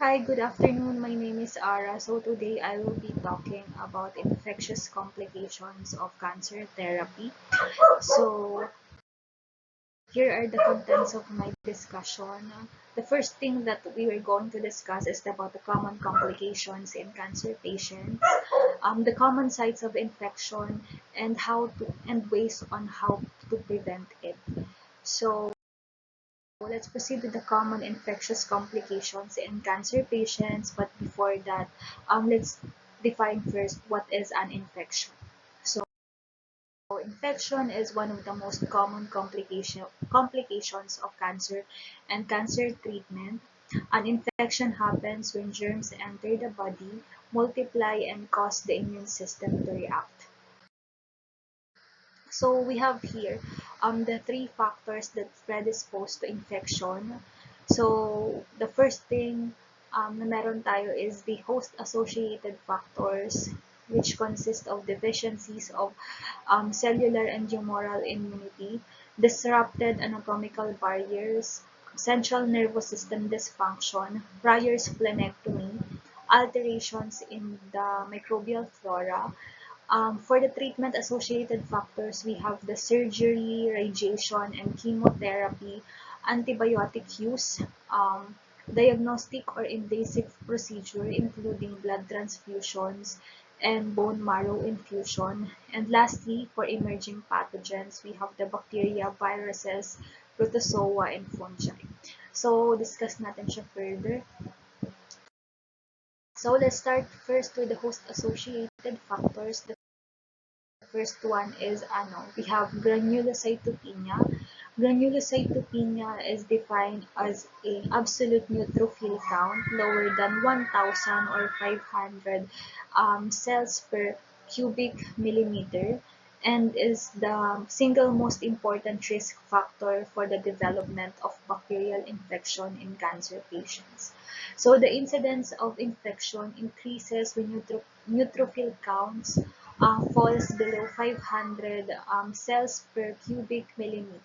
Hi, good afternoon. My name is Ara. So today I will be talking about infectious complications of cancer therapy. So here are the contents of my discussion. The first thing that we are going to discuss is about the common complications in cancer patients, the common sites of infection, and ways on how to prevent it. So let's proceed with the common infectious complications in cancer patients. But before that, let's define first what is an infection. So, infection is one of the most common complications of cancer and cancer treatment. An infection happens when germs enter the body, multiply, and cause the immune system to react. So we have here the three factors that predispose to infection. So the first thing na meron tayo is the host-associated factors, which consist of deficiencies of cellular and humoral immunity, disrupted anatomical barriers, central nervous system dysfunction, prior splenectomy, alterations in the microbial flora. For the treatment-associated factors, we have the surgery, radiation, and chemotherapy, antibiotic use, diagnostic or invasive procedure, including blood transfusions and bone marrow infusion. And lastly, for emerging pathogens, we have the bacteria, viruses, protozoa, and fungi. So, discuss natin siya further. So, let's start first with the host-associated factors. The first one is we have granulocytopenia. Granulocytopenia is defined as an absolute neutrophil count lower than 1,000 or 500 cells per cubic millimeter, and is the single most important risk factor for the development of bacterial infection in cancer patients. So the incidence of infection increases when neutrophil counts falls below 500 cells per cubic millimeter.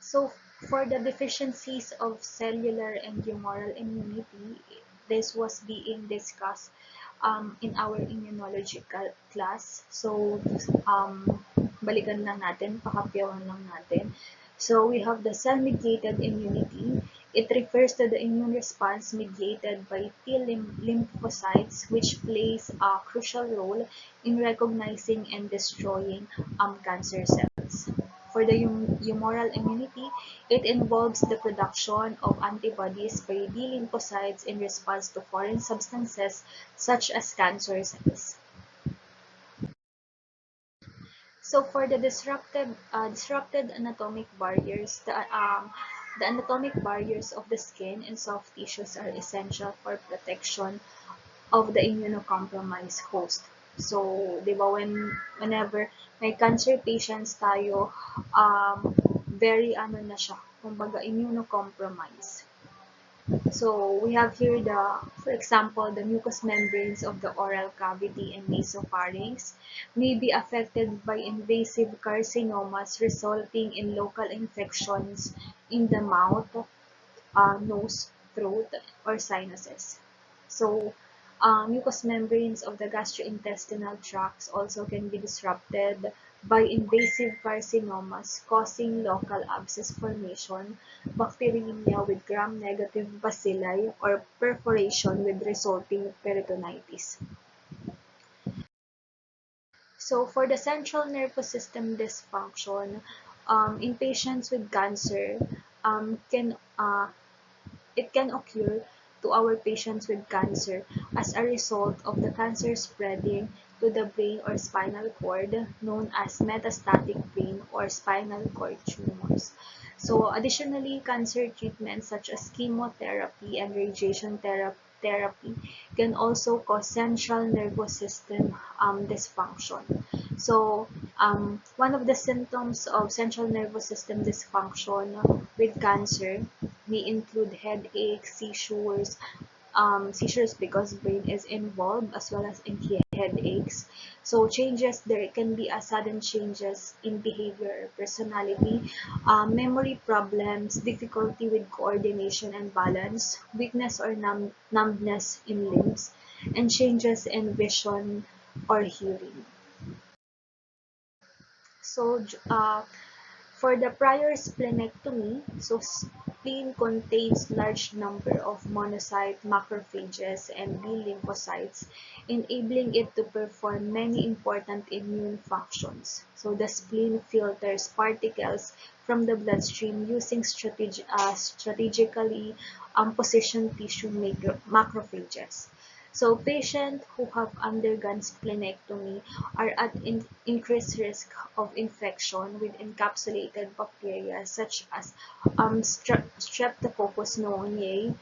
So for the deficiencies of cellular and humoral immunity, this was being discussed in our immunological class. So balikan lang natin, pakapyawan lang natin. So we have the cell-mediated immunity. It refers to the immune response mediated by T lymphocytes, which plays a crucial role in recognizing and destroying cancer cells. For the humoral immunity, it involves the production of antibodies by T lymphocytes in response to foreign substances such as cancer cells. So for the disrupted anatomic barriers, the anatomic barriers of the skin and soft tissues are essential for protection of the immunocompromised host. So, di ba, whenever may cancer patients tayo, very na siya, kumbaga immunocompromised. So we have here for example, the mucous membranes of the oral cavity and nasopharynx may be affected by invasive carcinomas resulting in local infections in the mouth, nose, throat, or sinuses. So mucous membranes of the gastrointestinal tracts also can be disrupted by invasive carcinomas causing local abscess formation, bacteremia with gram-negative bacilli, or perforation with resulting peritonitis. So for the central nervous system dysfunction, in patients with cancer, can it can occur to our patients with cancer as a result of the cancer spreading to the brain or spinal cord, known as metastatic brain or spinal cord tumors. So additionally, cancer treatments such as chemotherapy and radiation therapy can also cause central nervous system dysfunction. So one of the symptoms of central nervous system dysfunction with cancer may include headache, seizures because brain is involved, as well as headaches. So changes, there can be a sudden changes in behavior or personality, memory problems, difficulty with coordination and balance, weakness or numbness in limbs, and changes in vision or hearing. So, for the prior splenectomy, so spleen contains large number of monocyte macrophages and B lymphocytes, enabling it to perform many important immune functions. So the spleen filters particles from the bloodstream using strategically positioned tissue macrophages. So patients who have undergone splenectomy are at increased risk of infection with encapsulated bacteria such as Streptococcus pneumoniae,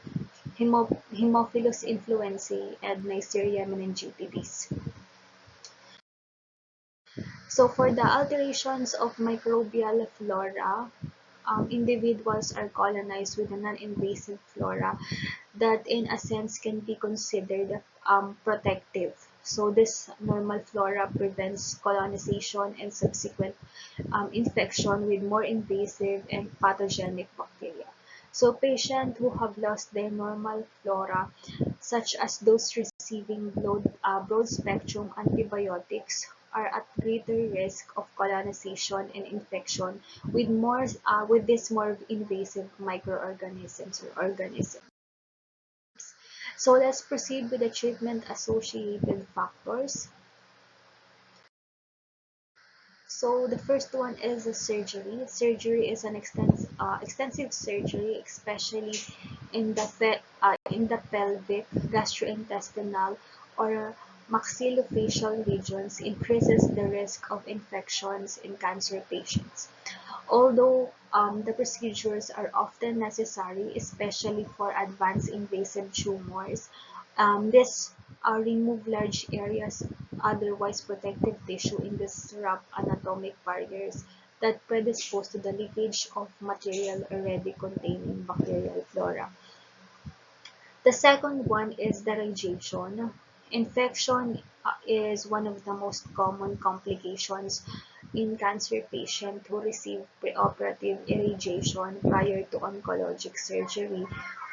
Haemophilus influenzae, and Neisseria meningitidis. So for the alterations of microbial flora, individuals are colonized with a non-invasive flora that in a sense can be considered protective. So this normal flora prevents colonization and subsequent infection with more invasive and pathogenic bacteria. So patients who have lost their normal flora, such as those receiving broad-spectrum antibiotics, are at greater risk of colonization and infection with these more invasive microorganisms or organisms. So let's proceed with the treatment-associated factors. So the first one is the surgery. Surgery is an extensive surgery, especially in the pelvic, gastrointestinal, or maxillofacial regions, increases the risk of infections in cancer patients. Although the procedures are often necessary, especially for advanced invasive tumors, this remove large areas otherwise protective tissue and disrupt anatomic barriers that predispose to the leakage of material already containing bacterial flora. The second one is the radiation. Infection is one of the most common complications in cancer patients who receive preoperative irradiation prior to oncologic surgery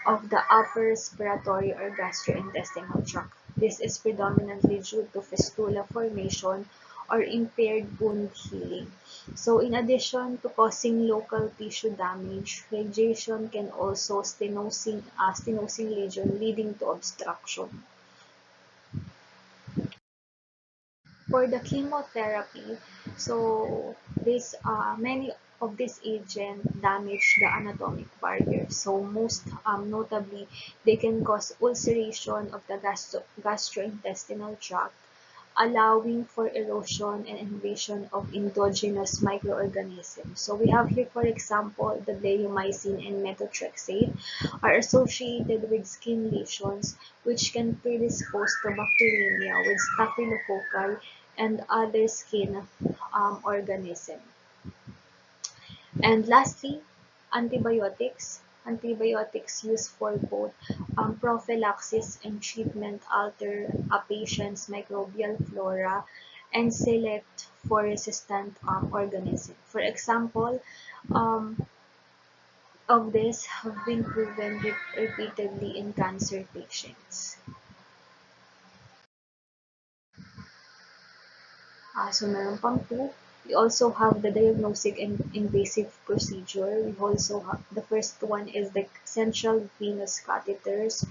of the upper respiratory or gastrointestinal tract. This is predominantly due to fistula formation or impaired wound healing. So in addition to causing local tissue damage, radiation can also stenosing lesion leading to obstruction. For the chemotherapy, so many of these agents damage the anatomic barrier. So most notably, they can cause ulceration of the gastrointestinal tract, allowing for erosion and invasion of endogenous microorganisms. So we have here, for example, the bleomycin and methotrexate are associated with skin lesions, which can predispose to bacteremia with staphylococci and other skin organisms. And lastly, antibiotics. Antibiotics used for both prophylaxis and treatment alter a patient's microbial flora and select for resistant organisms. For example, um, of this have been proven repeatedly in cancer patients. So meron pang two. We also have the diagnostic and invasive procedure. We also have the first one is the central venous catheters.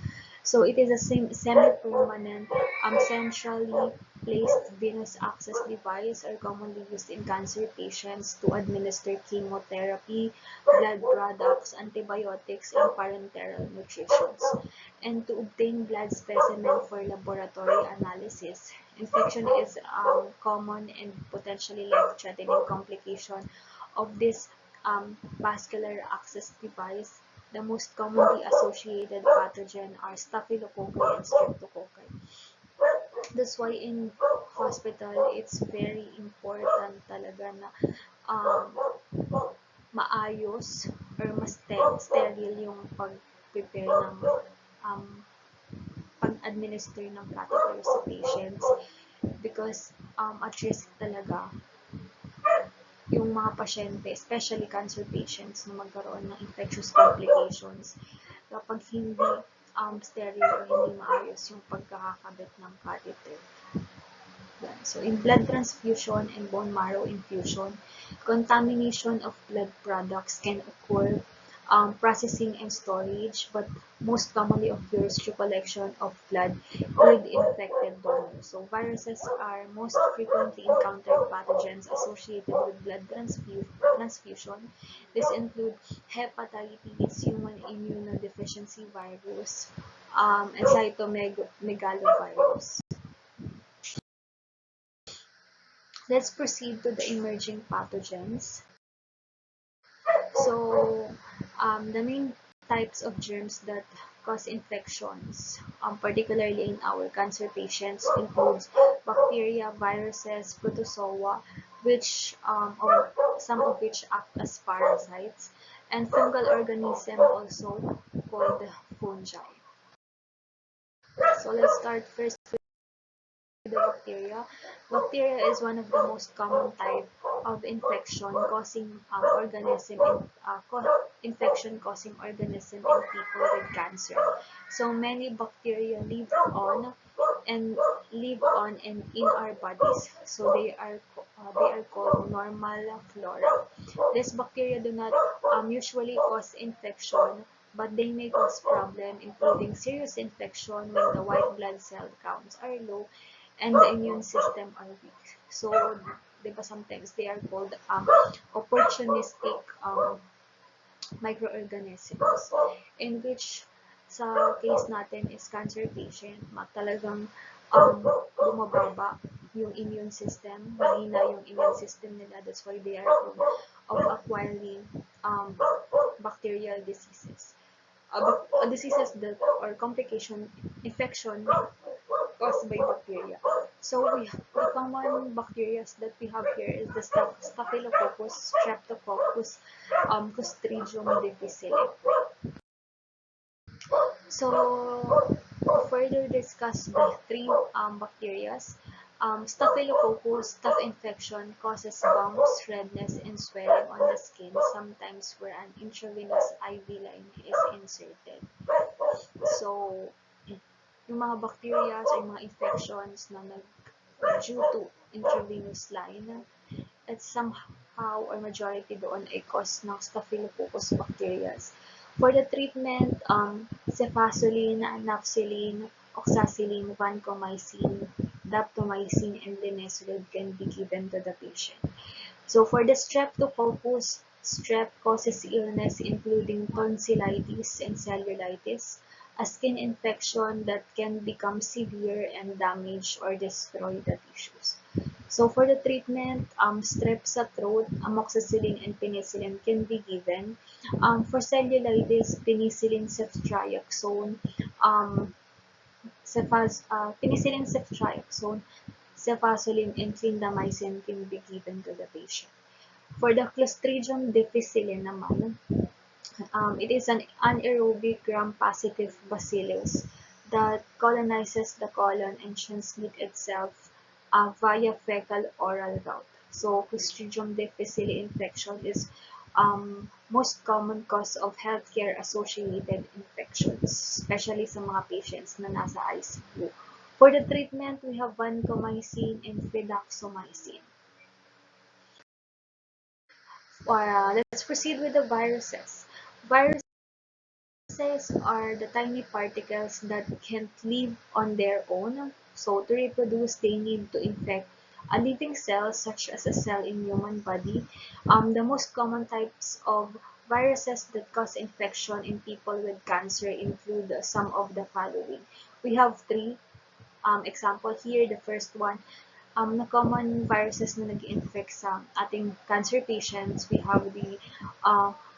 So it is a semi-permanent, centrally placed venous access device are commonly used in cancer patients to administer chemotherapy, blood products, antibiotics, and parenteral nutrition, and to obtain blood specimen for laboratory analysis. Infection is common and potentially life-threatening complication of this vascular access device. The most commonly associated pathogen are Staphylococci and Streptococci. That's why in hospital, it's very important talaga na um, maayos or mas sterile yung pag-prepare ng um, pag-administer ng catheter sa patients. because at risk talaga yung mga pasyente, especially cancer patients, na magkaroon ng infectious complications kapag hindi sterile o hindi maayos yung pagkakakabit ng catheter. Yan. So, in blood transfusion and bone marrow infusion, contamination of blood products can occur, processing and storage, but most commonly occurs through collection of blood with infected donors. So, viruses are most frequently encountered pathogens associated with blood transfusion. This include hepatitis, human immunodeficiency virus, and cytomegalovirus. Let's proceed to the emerging pathogens. So, the main types of germs that cause infections, particularly in our cancer patients, includes bacteria, viruses, protozoa, which or some of which act as parasites, and fungal organism also called fungi. So let's start first the bacteria. Bacteria is one of the most common type of infection causing organism in, infection causing organism in people with cancer. So many bacteria live on in our bodies. So they are called normal flora. These bacteria do not usually cause infection, but they may cause problem, including serious infection when the white blood cell counts are low and the immune system are weak. So, di ba, sometimes they are called opportunistic microorganisms, in which sa case natin is cancer patient, talagang bumababa yung immune system, mahina yung immune system nila. That's why they are prone of acquiring bacterial diseases. Diseases that or complication, infection caused by bacteria. So the common bacteria that we have here is the Staphylococcus, Streptococcus, Clostridium difficile. So to further discuss the three bacteria, Staphylococcus staph infection causes bumps, redness, and swelling on the skin, sometimes where an intravenous IV line is inserted. So, yung mga bacteria o yung mga infections na due to intravenous line, at somehow or majority doon ay cause ng Staphylococcus bacteria. For the treatment, cefazolin, ampicillin, oxacillin, vancomycin, daptomycin, and linezolid can be given to the patient. So for the streptococcus, strep causes illness including tonsillitis and cellulitis, a skin infection that can become severe and damage or destroy the tissues. So for the treatment, strep sa throat, amoxicillin and penicillin can be given. For cellulitis, penicillin ceftriaxone, penicillin ceftriaxone, cefazolin and clindamycin can be given to the patient. For the Clostridium difficile naman, it is an anaerobic gram-positive bacillus that colonizes the colon and transmits itself via fecal-oral route. So, Clostridium difficile infection is most common cause of healthcare-associated infections, especially sa mga patients na nasa ICU. For the treatment, we have vancomycin and fidaxomicin. Let's proceed with the viruses. Viruses are the tiny particles that can't live on their own. So to reproduce, they need to infect a living cell, such as a cell in human body. The most common types of viruses that cause infection in people with cancer include some of the following. We have three example here. The first one, na common viruses na nag-infect sa ating cancer patients, we have the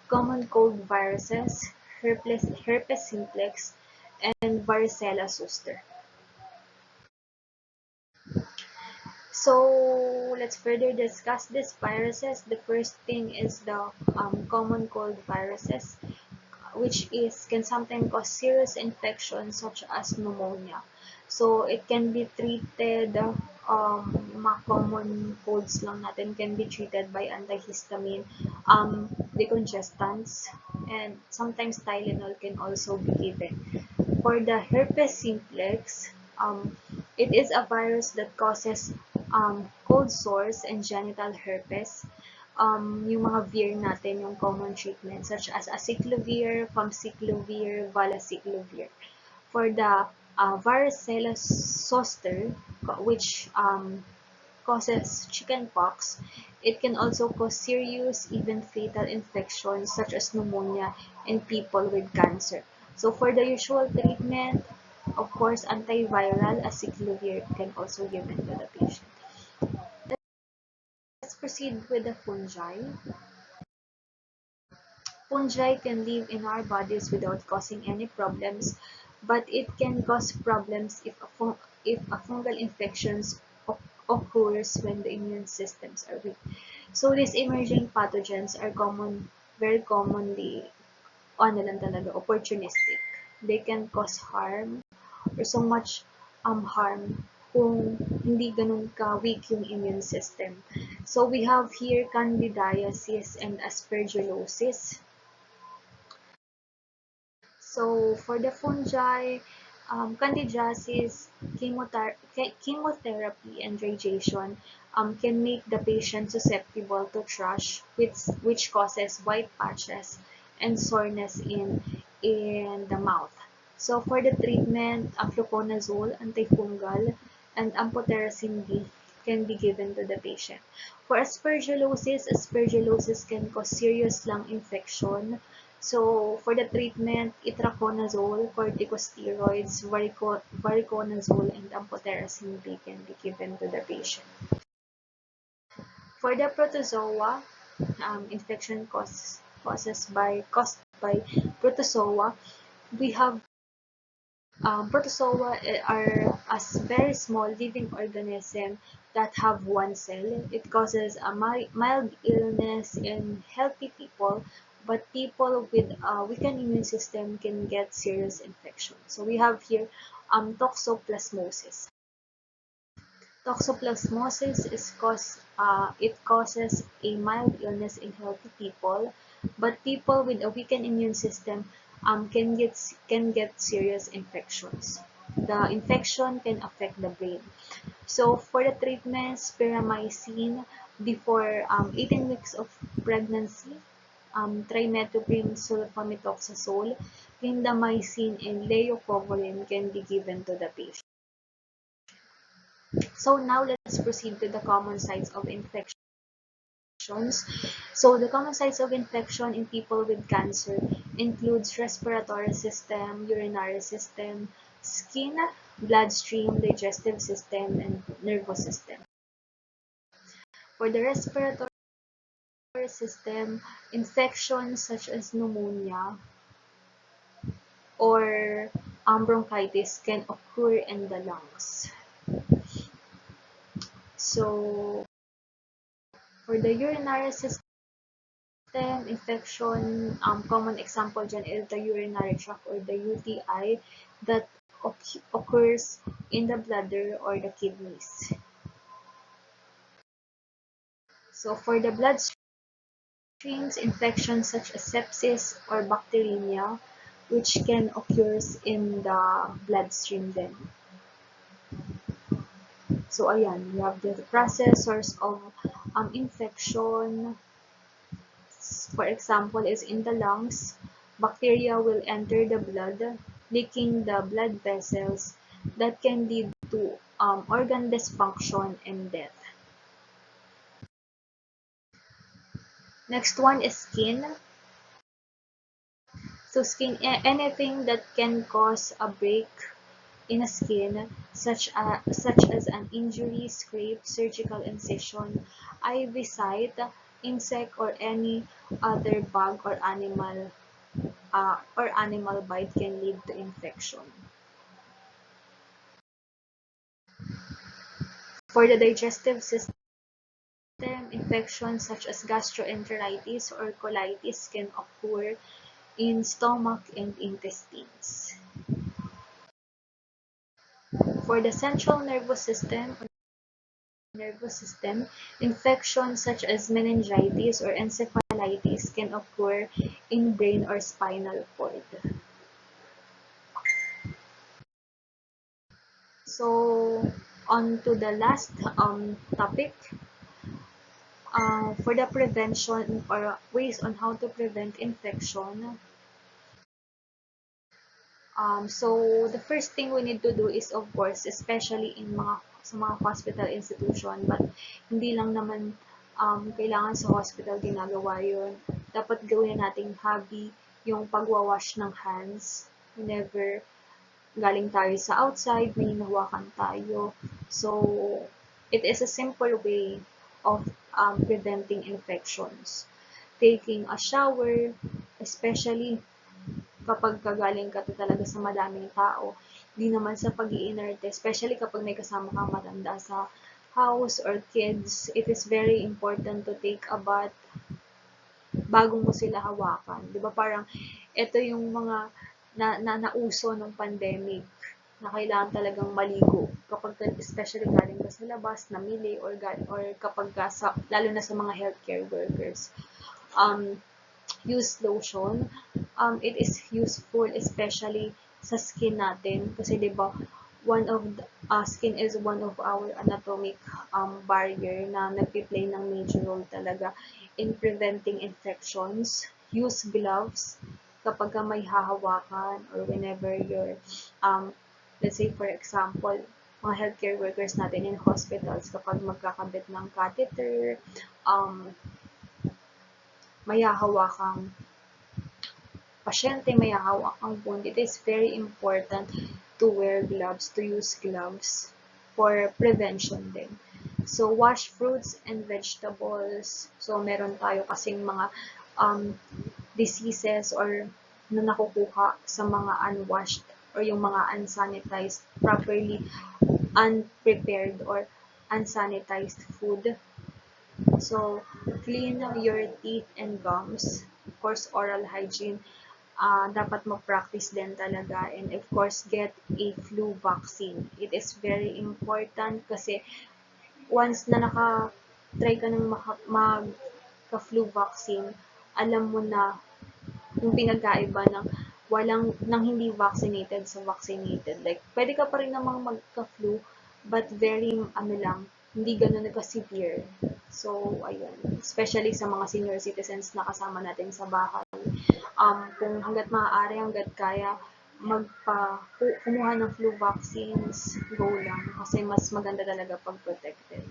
common cold viruses, herpes simplex, and varicella zoster. So let's further discuss these viruses. The first thing is the common cold viruses, which can sometimes cause serious infections such as pneumonia. So, it can be treated, mga common colds lang natin can be treated by antihistamine, decongestants, and sometimes Tylenol can also be given. For the herpes simplex, it is a virus that causes cold sores and genital herpes. Yung mga veer natin, yung common treatment, such as acyclovir, famciclovir, valacyclovir. For the varicella zoster, which causes chickenpox, it can also cause serious, even fatal infections such as pneumonia in people with cancer. So for the usual treatment, of course, antiviral acyclovir can also given to the patient. Let's proceed with the fungi. Fungi can live in our bodies without causing any problems, but it can cause problems if a fungal infections occurs when the immune systems are weak. So these emerging pathogens are very commonly, ano lang talaga, opportunistic. They can cause harm or so much harm kung hindi ganun ka-weak yung immune system. So we have here candidiasis and aspergillosis. So for the fungi, candidiasis, chemotherapy and radiation can make the patient susceptible to thrush, which causes white patches and soreness in the mouth. So for the treatment, fluconazole, antifungal, and amphotericin B can be given to the patient. For aspergillosis can cause serious lung infection. So for the treatment, itraconazole, corticosteroids, voriconazole, and amphotericin B can be given to the patient. For the protozoa, infection caused by protozoa, we have protozoa are a very small living organism that have one cell. It causes a mild illness in healthy people, but people with a weakened immune system can get serious infection. So we have here toxoplasmosis. Toxoplasmosis it causes a mild illness in healthy people, but people with a weakened immune system can get serious infections. The infection can affect the brain. So for the treatment, spiramycin before 18 weeks of pregnancy, trimethoprim sulfamethoxazole, clindamycin, and leucovorin can be given to the patient. So now let's proceed to the common sites of infections. So the common sites of infection in people with cancer includes respiratory system, urinary system, skin, bloodstream, digestive system, and nervous system. For the respiratory system, infections such as pneumonia or bronchitis can occur in the lungs. So for the urinary system, infection, common example dyan is the urinary tract or the UTI that occurs in the bladder or the kidneys. So for the bloodstreams, infections such as sepsis or bacteremia, which can occur in the bloodstream then. So ayan, we have the processors of infection. For example, is in the lungs, bacteria will enter the blood, leaking the blood vessels that can lead to organ dysfunction and death. Next one is skin. So skin, anything that can cause a break in a skin, such as an injury, scrape, surgical incision, IV site, insect, or any other bug or animal bite can lead to infection. For the digestive system, infections such as gastroenteritis or colitis can occur in stomach and intestines. For the central nervous system, infections such as meningitis or encephalitis can occur in brain or spinal cord. So, on to the last topic, for the prevention or ways on how to prevent infection. So the first thing we need to do is, of course, especially sa mga hospital institution, but hindi lang naman kailangan sa hospital ginagawa yun. Dapat gawin nating hobby yung pagwawash ng hands whenever galing tayo sa outside, may hinahawakan tayo. So, it is a simple way of preventing infections. Taking a shower, especially kapag kagaling ka talaga sa madaming tao, di naman sa pag-iinerte, especially kapag may kasama kang matanda sa house or kids, it is very important to take a bath bago mo sila hawakan. Di ba parang ito yung mga nauso ng pandemic na kailangan talagang maligo kapag especially galing ka sa labas, namili or kapag lalo na sa mga healthcare workers. Um, Use lotion. It is useful especially sa skin natin kasi 'di ba skin is one of our anatomic barrier na nagpi-play ng major role talaga in preventing infections. Use gloves kapag may hahawakan or whenever you're let's say for example mga healthcare workers natin in hospitals kapag magkakabit ng catheter, may hahawakang pasyente, may hawakang wound, it is very important to wear gloves, to use gloves for prevention din. So, wash fruits and vegetables. So, meron tayo kasing mga diseases or na nakukuha sa mga unwashed or yung mga unsanitized, properly unprepared or unsanitized food. So, clean your teeth and gums. Of course, oral hygiene. Dapat mag-practice din talaga. And of course, get a flu vaccine. It is very important kasi once na naka-try ka ng magka-flu vaccine, alam mo na yung pinagkaiba ng hindi vaccinated sa vaccinated. Like, pwede ka pa rin namang magka-flu, but very, hindi ganun ka-severe. So, ayun. Especially sa mga senior citizens na kasama natin sa bahay. Kung hanggat maaari, hanggat kaya, kumuha ng flu vaccines, go lang. Kasi mas maganda talaga pag protected.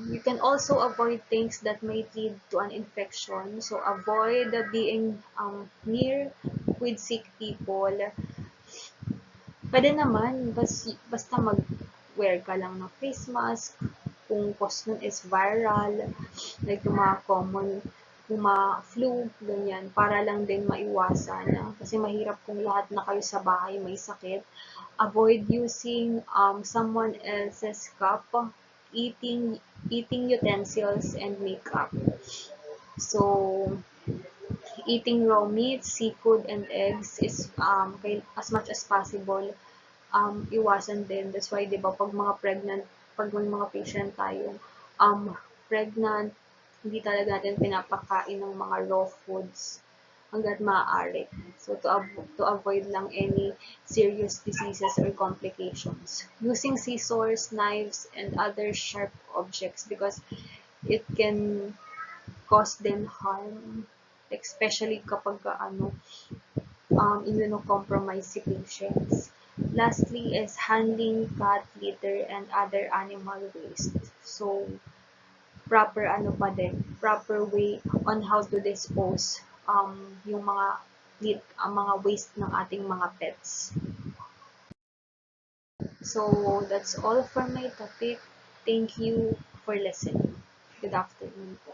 You can also avoid things that may lead to an infection. So, avoid being near with sick people. Pwede naman, basta mag-wear ka lang ng face mask. Kung cause nun is viral, like yung mga common, yung mga flu, ganyan, para lang din maiwasan. Kasi mahirap kung lahat na kayo sa bahay may sakit. Avoid using someone else's cup, eating utensils, and makeup. So, eating raw meat, seafood, and eggs is as much as possible iwasan din. That's why, di ba, pag may mga patient tayo, pregnant, hindi talaga natin pinapakain ng mga raw foods hanggat maaari. So, to avoid lang any serious diseases or complications. Using scissors, knives, and other sharp objects because it can cause them harm, especially kapag immunocompromised si patients. Lastly is handling cat litter and other animal waste. So, proper way on how to dispose yung mga waste ng ating mga pets. So, that's all for my topic. Thank you for listening. Good afternoon po.